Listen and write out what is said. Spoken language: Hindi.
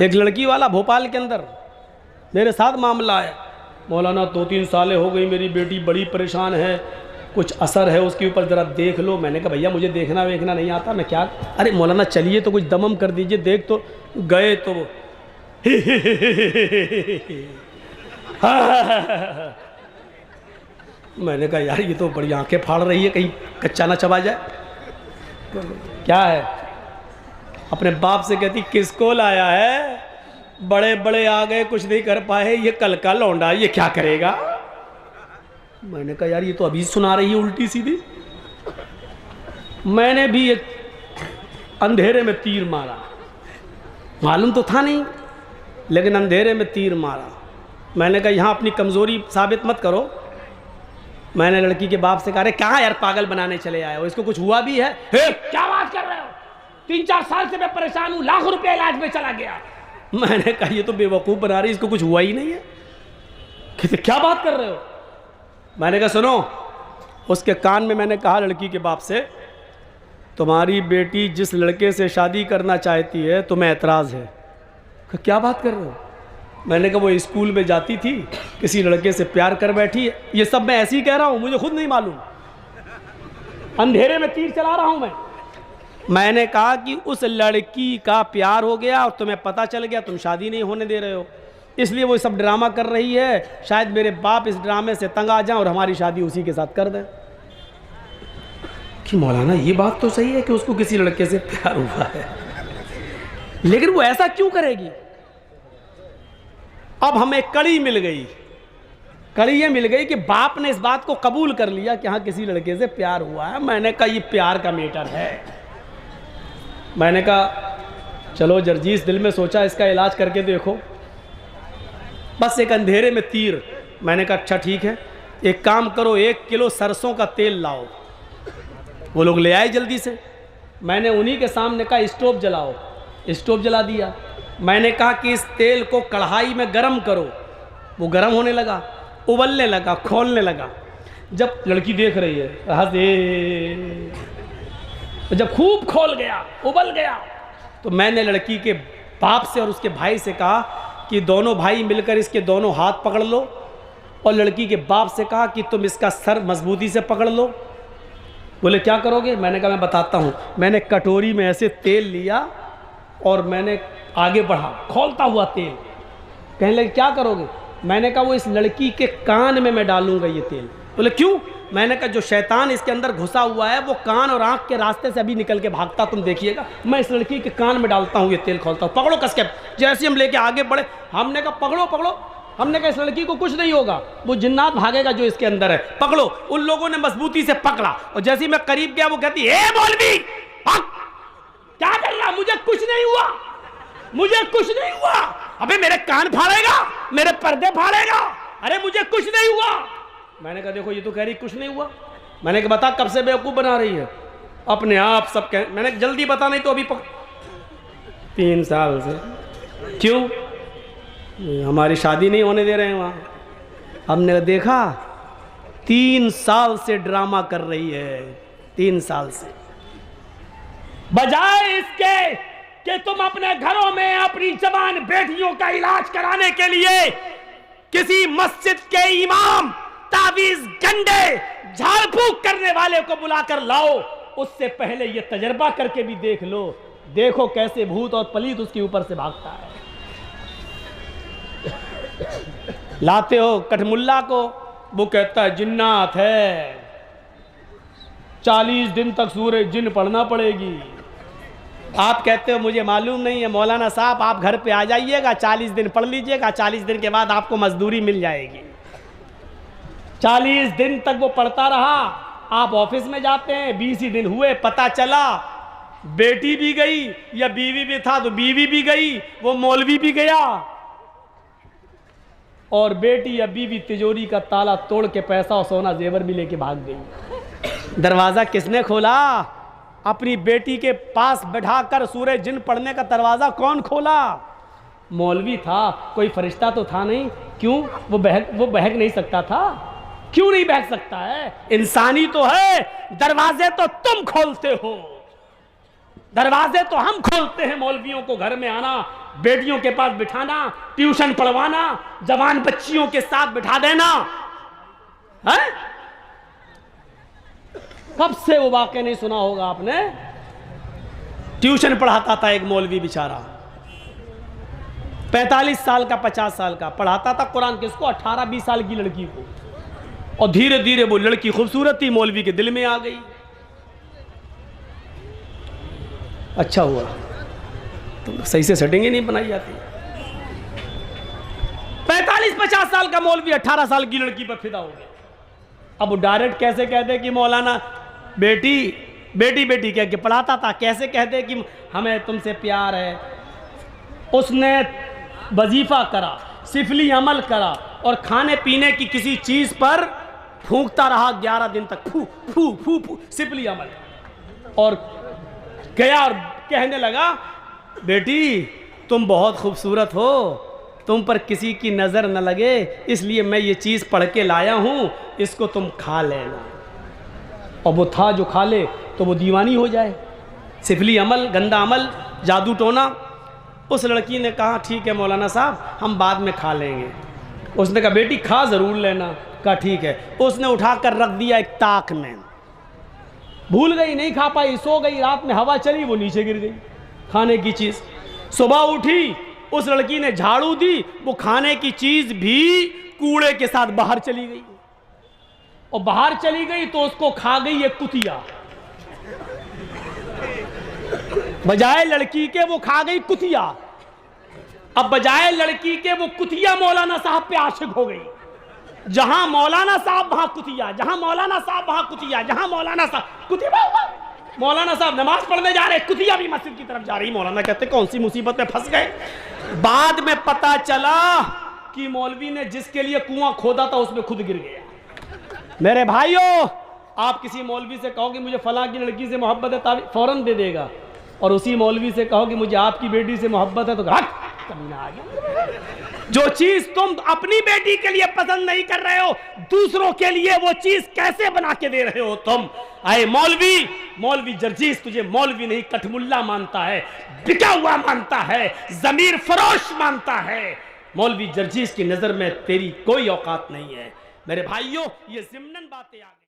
एक लड़की वाला भोपाल के अंदर मेरे साथ मामला है, मौलाना 2-3 सालें हो गई मेरी बेटी बड़ी परेशान है, कुछ असर है उसके ऊपर, ज़रा देख लो। मैंने कहा भैया मुझे देखना वेखना नहीं आता, मैं क्या, अरे मौलाना चलिए तो कुछ दमम कर दीजिए, देख तो गए तो वो मैंने कहा यार ये तो बड़ी आंखें फाड़ रही है, कहीं कच्चा ना चबा जाए। क्या है, अपने बाप से कहती किसको लाया है, बड़े बड़े आ गए कुछ नहीं कर पाए, ये कल का लौंडा ये क्या करेगा। मैंने कहा यार ये तो अभी सुना रही है उल्टी सीधी। मैंने भी एक अंधेरे में तीर मारा, मालूम तो था नहीं लेकिन अंधेरे में तीर मारा। मैंने कहा यहाँ अपनी कमज़ोरी साबित मत करो। मैंने लड़की के बाप से कहा अरे कहाँ यार पागल बनाने चले आए हो, इसको कुछ हुआ भी है? क्या बात कर रहे हो, 3-4 साल से मैं परेशान हूँ, लाखों रुपया इलाज में चला गया। मैंने कहा ये तो बेवकूफ़ बना रही, इसको कुछ हुआ ही नहीं है। कहते क्या बात कर रहे हो? मैंने कहा सुनो, उसके कान में मैंने कहा लड़की के बाप से, तुम्हारी बेटी जिस लड़के से शादी करना चाहती है तुम्हें एतराज़ है। क्या बात कर रहे हो? मैंने कहा वो स्कूल में जाती थी, किसी लड़के से प्यार कर बैठी है। ये सब मैं ऐसे ही कह रहा हूँ, मुझे खुद नहीं मालूम, अंधेरे में तीर चला रहा हूँ मैं। मैंने कहा कि उस लड़की का प्यार हो गया और तुम्हें पता चल गया, तुम शादी नहीं होने दे रहे हो, इसलिए वो सब ड्रामा कर रही है, शायद मेरे बाप इस ड्रामे से तंग आ जाएं और हमारी शादी उसी के साथ कर दें। कि मौलाना ये बात तो सही है कि उसको किसी लड़के से प्यार हुआ है, लेकिन वो ऐसा क्यों करेगी? अब हमें कड़ी मिल गई, कड़ी ये मिल गई कि बाप ने इस बात को कबूल कर लिया कि हाँ किसी लड़के से प्यार हुआ है। मैंने कहा ये प्यार का मैटर है। मैंने कहा चलो जर्जीस दिल में सोचा इसका इलाज करके देखो, बस एक अंधेरे में तीर। मैंने कहा अच्छा ठीक है, एक काम करो 1 किलो सरसों का तेल लाओ। वो लोग ले आए जल्दी से। मैंने उन्हीं के सामने कहा स्टोव जलाओ, स्टोव जला दिया। मैंने कहा कि इस तेल को कढ़ाई में गरम करो। वो गरम होने लगा, उबलने लगा, खोलने लगा। जब लड़की देख रही है हंसे, जब खूब खोल गया, उबल गया, तो मैंने लड़की के बाप से और उसके भाई से कहा कि दोनों भाई मिलकर इसके दोनों हाथ पकड़ लो, और लड़की के बाप से कहा कि तुम इसका सर मजबूती से पकड़ लो। बोले क्या करोगे? मैंने कहा मैं बताता हूँ। मैंने कटोरी में ऐसे तेल लिया और मैंने आगे बढ़ा, खोलता हुआ तेल। कहने लगे क्या करोगे? मैंने कहा वो इस लड़की के कान में मैं डालूंगा ये तेल। बोले क्यों? मैंने कहा जो शैतान इसके अंदर घुसा हुआ है वो कान और आंख के रास्ते से अभी निकल के भागता, तुम देखिएगा। मैं इस लड़की के कान में डालता हूँ ये तेल, खोलता हूँ, पकड़ो कस के। जैसे हम लेके आगे बढ़े, हमने कहा पकड़ो पकड़ो। हमने कहा इस लड़की को कुछ नहीं होगा, वो जिन्नात भागेगा जो इसके अंदर है, पकड़ो। उन लोगों ने मजबूती से पकड़ा और जैसे ही मैं करीब गया वो कहती है मौलवी क्या कर रहा? मुझे कुछ नहीं हुआ, मुझे कुछ नहीं हुआ। अबे मेरे कान फाड़ेगा, मेरे पर्दे फाड़ेगा, अरे मुझे कुछ नहीं हुआ। मैंने कहा देखो ये तो कह रही कुछ नहीं हुआ। मैंने कहा बता कब से बेवकूफ़ बना रही है? अपने आप सब कह। मैंने जल्दी बता नहीं तो अभी 3 साल से। क्यों? हमारी शादी नहीं होने दे रहे हैं वहाँ। हमने देखा 3 साल से ड्रामा कर रही है, 3 साल से। बजाय इसके कि तुम अपने घरों में अपनी जवान बेटियों का इलाज कराने के लिए किसी मस्जिद के इमाम, तावीज, गंडे, झाड़ फूक करने वाले को बुलाकर लाओ, उससे पहले ये तजर्बा करके भी देख लो, देखो कैसे भूत और पलीत उसके ऊपर से भागता है। लाते हो कठमुल्ला को, वो कहता है जिन्नात है, 40 दिन तक सूरह जिन पढ़ना पड़ेगी। आप कहते हो मुझे मालूम नहीं है। मौलाना साहब आप घर पे आ जाइएगा, 40 दिन पढ़ लीजिएगा, 40 दिन के बाद आपको मजदूरी मिल जाएगी। 40 दिन तक वो पढ़ता रहा, आप ऑफिस में जाते हैं, 20 ही दिन हुए, पता चला बेटी भी गई या बीवी भी था तो बीवी भी गई, वो मौलवी भी गया, और बेटी या बीवी तिजोरी का ताला तोड़ के पैसा और सोना जेवर भी लेके भाग गई। दरवाज़ा किसने खोला? अपनी बेटी के पास बैठाकर सूरह जिन पढ़ने का दरवाज़ा कौन खोला? मौलवी था, कोई फरिश्ता तो था नहीं। क्यों? वो बहक नहीं सकता था? क्यों नहीं बहक सकता है? इंसानी तो है। दरवाजे तो तुम खोलते हो, दरवाजे तो हम खोलते हैं मौलवियों को घर में आना बेटियों के पास बिठाना, ट्यूशन पढ़वाना, जवान बच्चियों के साथ बिठा देना है। कब से वो वाकया नहीं सुना होगा आपने। ट्यूशन पढ़ाता था एक मौलवी बेचारा, 45 साल का 50 साल का, पढ़ाता था कुरान किसको, 18-20 साल की लड़की को, और धीरे धीरे वो लड़की खूबसूरत थी, मौलवी के दिल में आ गई। अच्छा हुआ, तो सही से सेटिंग ही नहीं बनाई जाती। 45-50 साल का मौलवी 18 साल की लड़की पर फिदा हो गया। अब वो डायरेक्ट कैसे कहते कि मौलाना बेटी बेटी बेटी कह के पढ़ाता था, कैसे कहते कि हमें तुमसे प्यार है। उसने वजीफा करा, सिफली अमल करा, और खाने पीने की किसी चीज पर फूंकता रहा 11 दिन तक, फू फू फू फू, सिफली अमल। और गया और कहने लगा, बेटी तुम बहुत खूबसूरत हो, तुम पर किसी की नज़र न लगे, इसलिए मैं ये चीज़ पढ़ के लाया हूँ, इसको तुम खा लेना। और वो था जो खा ले तो वो दीवानी हो जाए। सिफली अमल, गंदा अमल, जादू टोना। उस लड़की ने कहा ठीक है मौलाना साहब, हम बाद में खा लेंगे। उसने कहा बेटी खा ज़रूर लेना। कहा ठीक है। उसने उठाकर रख दिया एक ताक में, भूल गई, नहीं खा पाई, सो गई। रात में हवा चली, वो नीचे गिर गई खाने की चीज़। सुबह उठी, उस लड़की ने झाड़ू दी, वो खाने की चीज़ भी कूड़े के साथ बाहर चली गई। और बाहर चली गई तो उसको खा गई एक कुतिया। बजाय लड़की के वो खा गई कुतिया। अब बजाय लड़की के वो कुतिया मौलाना साहब पे आशिक हो गई। जहां मौलाना साहब वहां कुतिया, जहां मौलाना साहब वहां कुतिया, जहां मौलाना साहब कुतिया। मौलाना साहब नमाज पढ़ने जा रहे, कुतिया भी मस्जिद की तरफ जा रही। मौलाना कहते कौन सी मुसीबत में फंस गए। बाद में पता चला कि मौलवी ने जिसके लिए कुआं खोदा था उसमें खुद गिर गया। मेरे भाइयों, आप किसी मौलवी से कहो कि मुझे फलां की लड़की से मोहब्बत है, फौरन दे देगा। और उसी मौलवी से कहो कि मुझे आपकी बेटी से मोहब्बत है, तो हट कमीना आ गया। जो चीज तुम अपनी बेटी के लिए पसंद नहीं कर रहे हो, दूसरों के लिए वो चीज कैसे बना के दे रहे हो तुम। आए मौलवी जर्जीस तुझे मौलवी नहीं कठमुल्ला मानता है, बिका हुआ मानता है, जमीर फरोश मानता है। मौलवी जर्जीस की नजर में तेरी कोई औकात नहीं है। मेरे भाइयों, ये ज़िम्नन बातें आ गई।